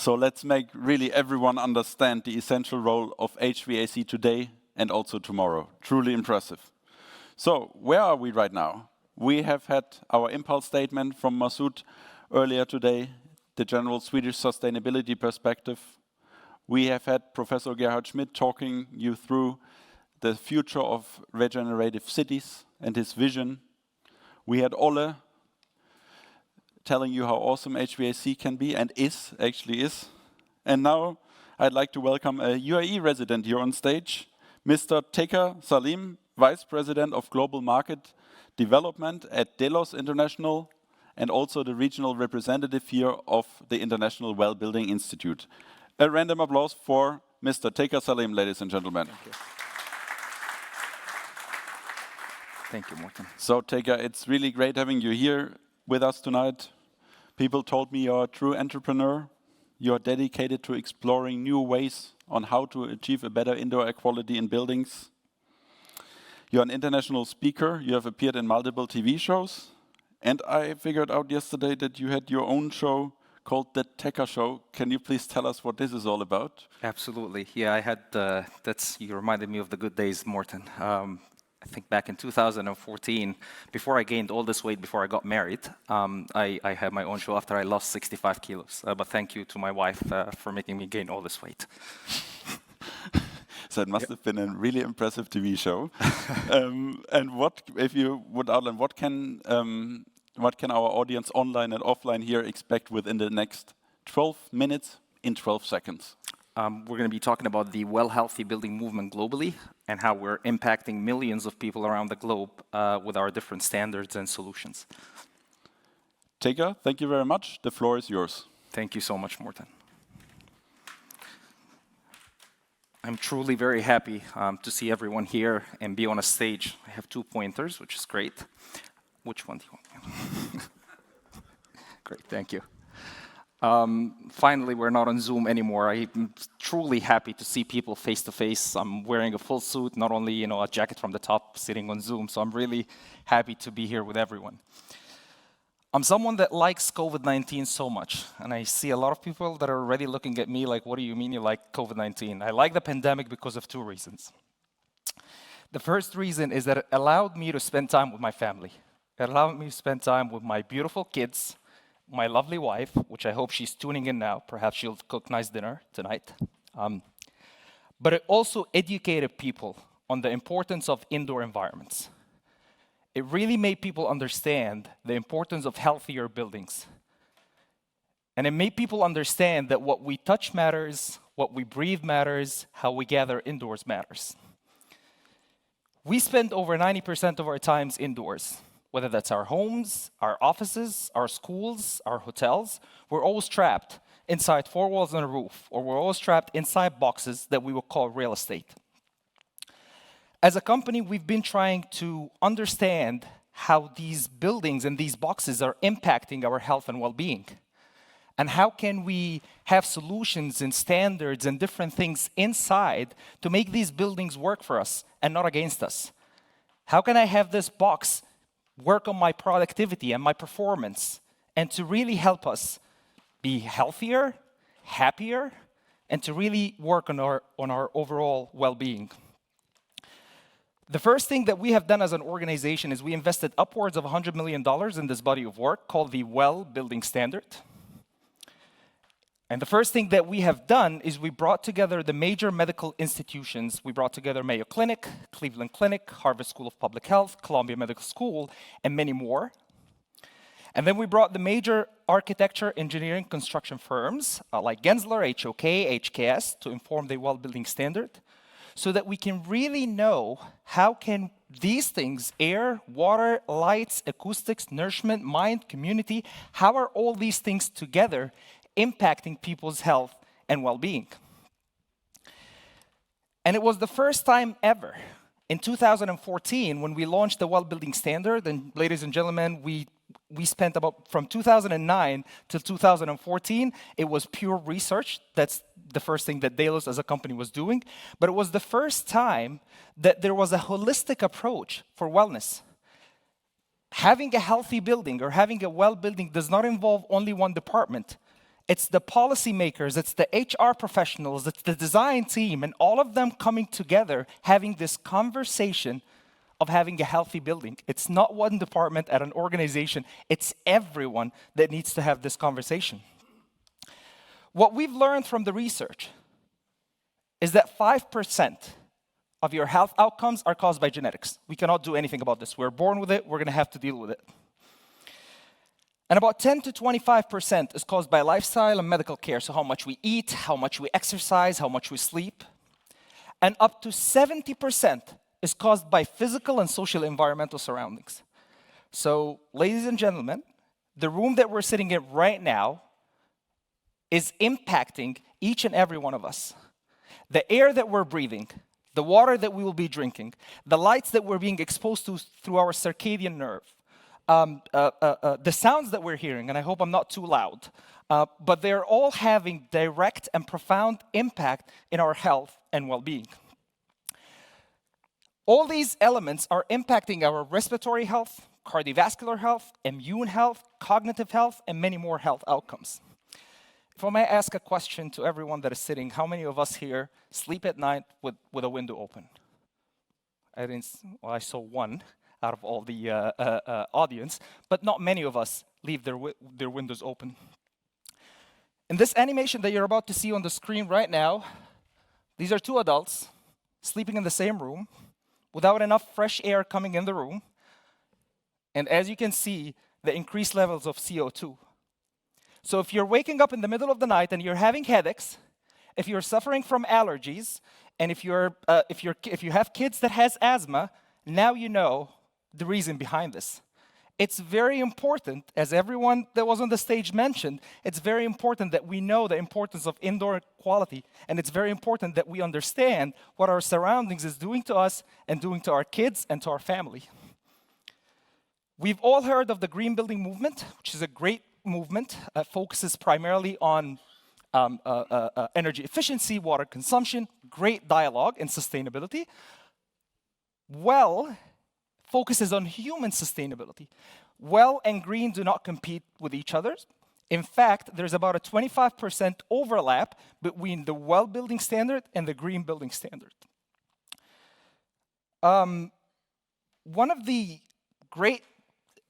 So let's make really everyone understand the essential role of HVAC today and also tomorrow. Truly impressive. So where are we right now? We have had our impulse statement from Masoud earlier today, the general Swedish sustainability perspective. We have had Professor Gerhard Schmidt talking you through the future of regenerative cities and his vision. We had Ole telling you how awesome HVAC can be and actually is. And now I'd like to welcome a UAE resident here on stage, Mr. Tekha Selim, Vice President of Global Market Development at Delos International, and also the regional representative here of the International Well Building Institute. A random applause for Mr. Tekha Selim, ladies and gentlemen. Thank you. Thank you, Morten. So, Tekha, it's really great having you here with us tonight. People told me you're a true entrepreneur. You're dedicated to exploring new ways on how to achieve a better indoor air quality in buildings. You're an international speaker. You have appeared in multiple TV shows. And I figured out yesterday that you had your own show called the Tekker Show. Can you please tell us what this is all about? Absolutely. Yeah, I had, you reminded me of the good days, Morten. I think back in 2014, before I gained all this weight, before I got married, I had my own show after I lost 65 kilos. But thank you to my wife for making me gain all this weight. So it must have been a really impressive TV show. And what, if you would outline, what can our audience online and offline here expect within the next 12 minutes in 12 seconds? We're going to be talking about the well-healthy building movement globally and how we're impacting millions of people around the globe with our different standards and solutions. Tekha, thank you very much. The floor is yours. Thank you so much, Morten. I'm truly very happy to see everyone here and be on a stage. I have 2 pointers, which is great. Which one do you want? Great, thank you. Finally, we're not on Zoom anymore. I'm truly happy to see people face to face. I'm wearing a full suit, not only a jacket from the top, sitting on Zoom. So I'm really happy to be here with everyone. I'm someone that likes COVID-19 so much, and I see a lot of people that are already looking at me like, what do you mean you like COVID-19? I like the pandemic because of 2 reasons. The first reason is that it allowed me to spend time with my family. It allowed me to spend time with my beautiful kids, my lovely wife, which I hope she's tuning in now. Perhaps she'll cook nice dinner tonight. But it also educated people on the importance of indoor environments. It really made people understand the importance of healthier buildings. And it made people understand that what we touch matters, what we breathe matters, how we gather indoors matters. We spend over 90% of our times indoors, whether that's our homes, our offices, our schools, our hotels. We're always trapped inside 4 walls and a roof, or we're always trapped inside boxes that we will call real estate. As a company, we've been trying to understand how these buildings and these boxes are impacting our health and well-being. And how can we have solutions and standards and different things inside to make these buildings work for us and not against us? How can I have this box work on my productivity and my performance and to really help us be healthier, happier, and to really work on our overall well-being? The first thing that we have done as an organization is we invested upwards of $100 million in this body of work called the Well Building Standard. And the first thing that we have done is we brought together the major medical institutions. We brought together Mayo Clinic, Cleveland Clinic, Harvard School of Public Health, Columbia Medical School, and many more. And then we brought the major architecture, engineering, construction firms like Gensler, HOK, HKS to inform the Well Building Standard, so that we can really know how can these things, air, water, lights, acoustics, nourishment, mind, community, how are all these things together impacting people's health and well-being? And it was the first time ever in 2014 when we launched the Well Building Standard, and ladies and gentlemen, we spent about, from 2009 to 2014, it was pure research. That's the first thing that Delos as a company was doing. But it was the first time that there was a holistic approach for wellness. Having a healthy building or having a well building does not involve only one department. It's the policymakers, it's the HR professionals, it's the design team, and all of them coming together, having this conversation of having a healthy building. It's not one department at an organization, it's everyone that needs to have this conversation. What we've learned from the research is that 5% of your health outcomes are caused by genetics. We cannot do anything about this. We're born with it, we're gonna have to deal with it. And about 10 to 25% is caused by lifestyle and medical care, so how much we eat, how much we exercise, how much we sleep. And up to 70% is caused by physical and social environmental surroundings. So, ladies and gentlemen, the room that we're sitting in right now is impacting each and every one of us. The air that we're breathing, the water that we will be drinking, the lights that we're being exposed to through our circadian nerve, the sounds that we're hearing, and I hope I'm not too loud, but they're all having direct and profound impact in our health and well-being. All these elements are impacting our respiratory health, cardiovascular health, immune health, cognitive health, and many more health outcomes. If I may ask a question to everyone that is sitting, how many of us here sleep at night with a window open? I saw one out of all the audience, but not many of us leave their windows open. In this animation that you're about to see on the screen right now, these are two adults sleeping in the same room without enough fresh air coming in the room, and as you can see, the increased levels of CO2. So if you're waking up in the middle of the night and you're having headaches, if you're suffering from allergies, and if you have kids that has asthma, now you know the reason behind this. It's very important, as everyone that was on the stage mentioned, it's very important that we know the importance of indoor quality, and it's very important that we understand what our surroundings is doing to us and doing to our kids and to our family. We've all heard of the green building movement, which is a great movement. Focuses primarily on energy efficiency, water consumption, great dialogue, and sustainability. Well focuses on human sustainability. Well and green do not compete with each other. In fact, there's about a 25% overlap between the well building standard and the green building standard. One of the great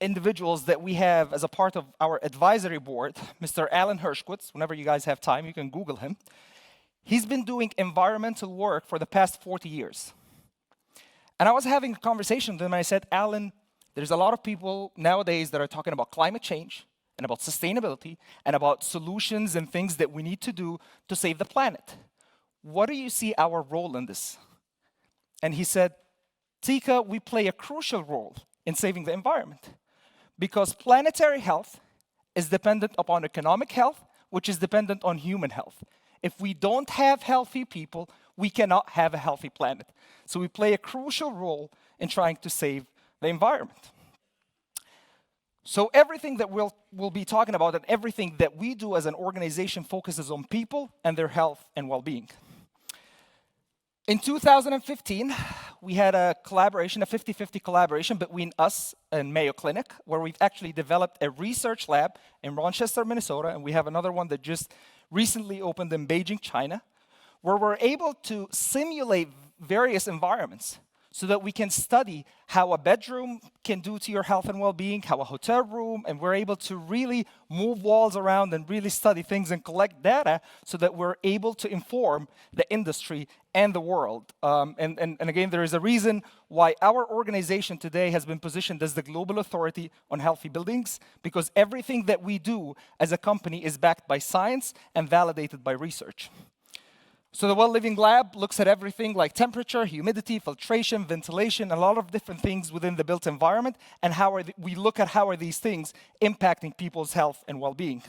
individuals that we have as a part of our advisory board, Mr. Alan Hirschquitz, whenever you guys have time, you can Google him. He's been doing environmental work for the past 40 years. And I was having a conversation with him, and I said, Alan, there's a lot of people nowadays that are talking about climate change and about sustainability and about solutions and things that we need to do to save the planet. What do you see our role in this? And he said, Tekha, we play a crucial role in saving the environment because planetary health is dependent upon economic health, which is dependent on human health. If we don't have healthy people, we cannot have a healthy planet. So we play a crucial role in trying to save the environment. So everything that we'll be talking about and everything that we do as an organization focuses on people and their health and well-being. In 2015, we had a collaboration, a 50-50 collaboration between us and Mayo Clinic, where we've actually developed a research lab in Rochester, Minnesota, and we have another one that just recently opened in Beijing, China, where we're able to simulate various environments so that we can study how a bedroom can do to your health and well-being, how a hotel room, and we're able to really move walls around and really study things and collect data so that we're able to inform the industry and the world. And again, there is a reason why our organization today has been positioned as the global authority on healthy buildings, because everything that we do as a company is backed by science and validated by research. So the Well Living Lab looks at everything like temperature, humidity, filtration, ventilation, a lot of different things within the built environment, and we look at how are these things impacting people's health and well-being.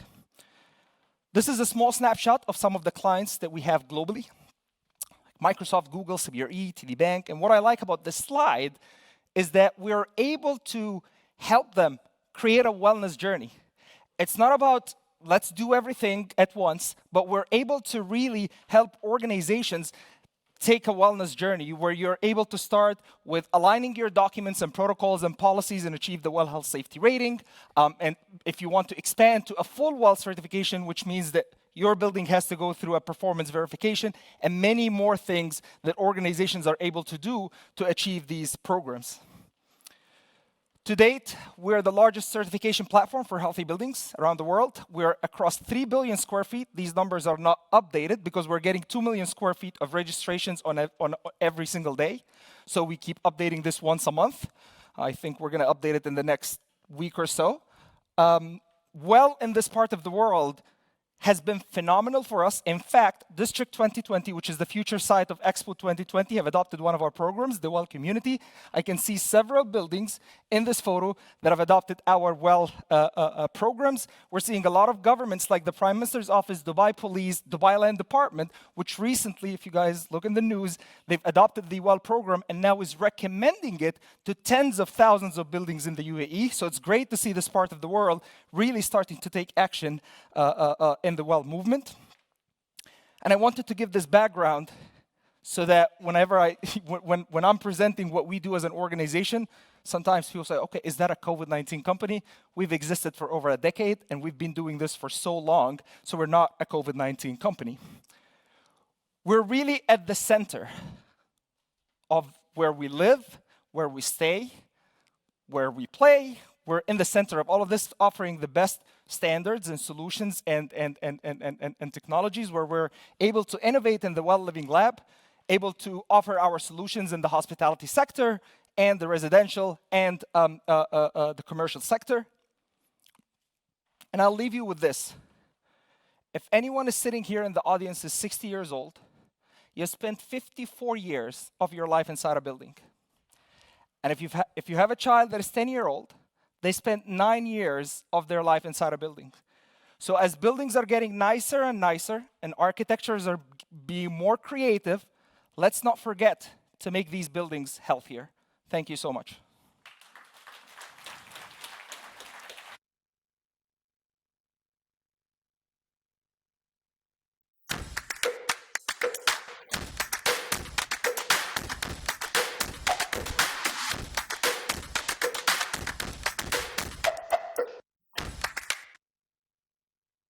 This is a small snapshot of some of the clients that we have globally. Microsoft, Google, CBRE, TD Bank, and what I like about this slide is that we're able to help them create a wellness journey. It's not about let's do everything at once, but we're able to really help organizations take a wellness journey where you're able to start with aligning your documents and protocols and policies and achieve the Well Health Safety Rating. And if you want to expand to a full WELL certification, which means that your building has to go through a performance verification and many more things that organizations are able to do to achieve these programs. To date, we're the largest certification platform for healthy buildings around the world. We're across 3 billion square feet. These numbers are not updated because we're getting 2 million square feet of registrations on every single day. So we keep updating this once a month. I think we're going to update it in the next week or so. Well, in this part of the world, has been phenomenal for us. In fact, District 2020, which is the future site of Expo 2020, have adopted one of our programs, the WELL Community. I can see several buildings in this photo that have adopted our WELL programs. We're seeing a lot of governments like the Prime Minister's Office, Dubai Police, Dubai Land Department, which recently, if you guys look in the news, they've adopted the WELL program and now is recommending it to tens of thousands of buildings in the UAE. So it's great to see this part of the world really starting to take action in the WELL movement. And I wanted to give this background so that whenever when I'm presenting what we do as an organization, sometimes people say, okay, is that a COVID-19 company? We've existed for over a decade and we've been doing this for so long, so we're not a COVID-19 company. We're really at the center of where we live, where we stay, where we play. We're in the center of all of this, offering the best standards and solutions and technologies where we're able to innovate in the WELL Living Lab, able to offer our solutions in the hospitality sector and the residential and the commercial sector. And I'll leave you with this. If anyone is sitting here in the audience is 60 years old, you spent 54 years of your life inside a building. And if you have a child that is 10-year-old, they spent 9 years of their life inside a building. So as buildings are getting nicer and nicer and architectures are being more creative, let's not forget to make these buildings healthier. Thank you so much.